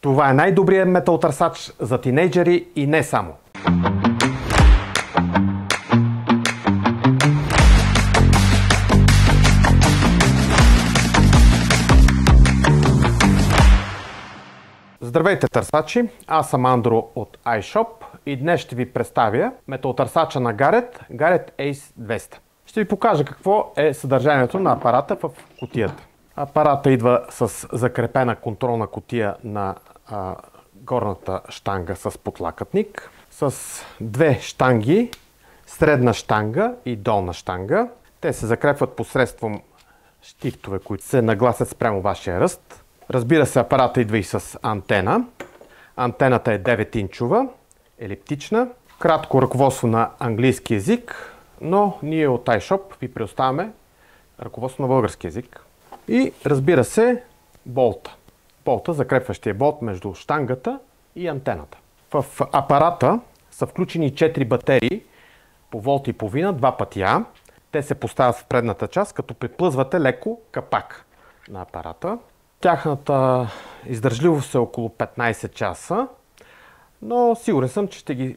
Това е най-добрият метал търсач за тинейджери и не само. Здравейте търсачи, аз съм Андро от iShop и днес ще ви представя металотърсача на Garrett Ace 200. Ще ви покажа какво е съдържанието на апарата в кутията. Апарата идва с закрепена контролна кутия на горната щанга с подлакътник, с две щанги, средна щанга и долна щанга. Те се закрепват посредством щифтове, които се нагласят спрямо вашия ръст. Разбира се, апарата идва и с антена. Антената е 9-инчова, елиптична, кратко ръководство на английски език, но ние от iShop ви предоставяме ръководство на български език. И разбира се, болта. Болта, закрепващия болт между щангата и антената. В апарата са включени 4 батерии по волт и половина, 2 пъти А. Те се поставят в предната част, като приплъзвате леко капак на апарата. Тяхната издържливост е около 15 часа, но сигурен съм, че ще ги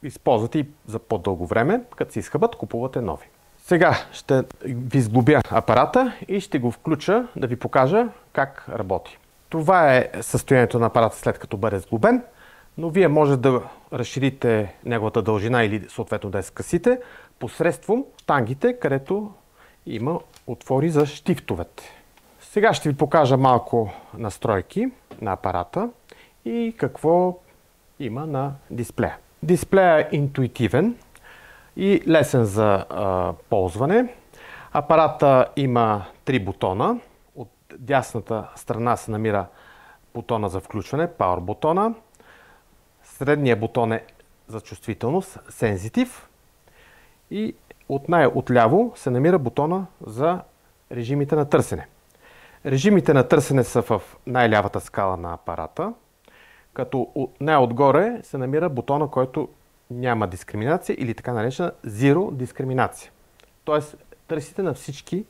използвате и за по-дълго време. Като се изхъбат, купувате нови. Сега ще ви сглобя апарата и ще го включа да ви покажа как работи. Това е състоянието на апарата след като бъде сглобен, но вие може да разширите неговата дължина или съответно да я скъсите посредством щангите, където има отвори за щифтовете. Сега ще ви покажа малко настройки на апарата и какво има на дисплея. Дисплея е интуитивен и лесен за ползване. Апарата има 3 бутона. От дясната страна се намира бутона за включване, Power бутона. Средният бутон е за чувствителност, Sensitive. И отляво се намира бутона за режимите на търсене. Режимите на търсене са в най-лявата скала на апарата, като най-отгоре се намира бутона, който няма дискриминация или така наречена Zero дискриминация. Тоест търсите на всички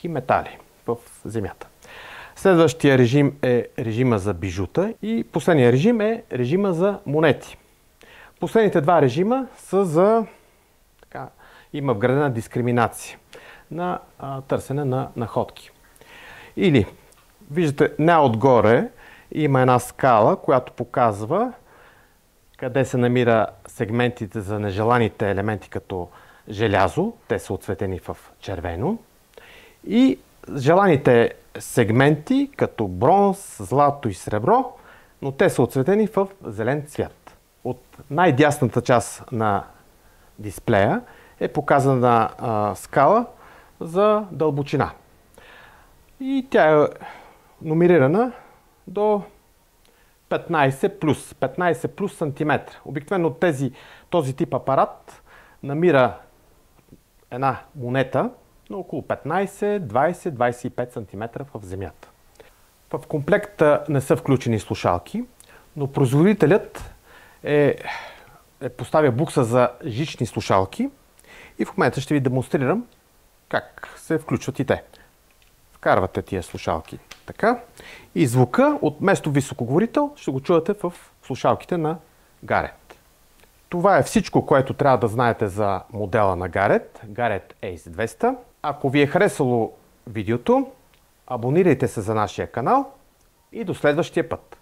метали в земята. Следващия режим е режима за бижута и последния режим е режима за монети. Последните два режима са за има вградена дискриминация на търсене на находки. Или, виждате, най-отгоре има една скала, която показва къде се намира сегментите за нежеланите елементи като желязо, те са отцветени в червено, и желаните сегменти като бронз, злато и сребро, но те са отцветени в зелен цвят. От най-дясната част на дисплея е показана скала за дълбочина. И тя е номерирана до 15 плюс сантиметра. Обикновено този тип апарат намира една монета на около 15, 20, 25 см в земята. В комплекта не са включени слушалки, но производителят поставя букса за жични слушалки и в момента ще ви демонстрирам как се включват и те. Вкарвате тия слушалки така и звука от вместо високоговорител ще го чувате в слушалките на Garrett. Това е всичко, което трябва да знаете за модела на Garrett Ace 200. Ако ви е харесало видеото, абонирайте се за нашия канал и до следващия път!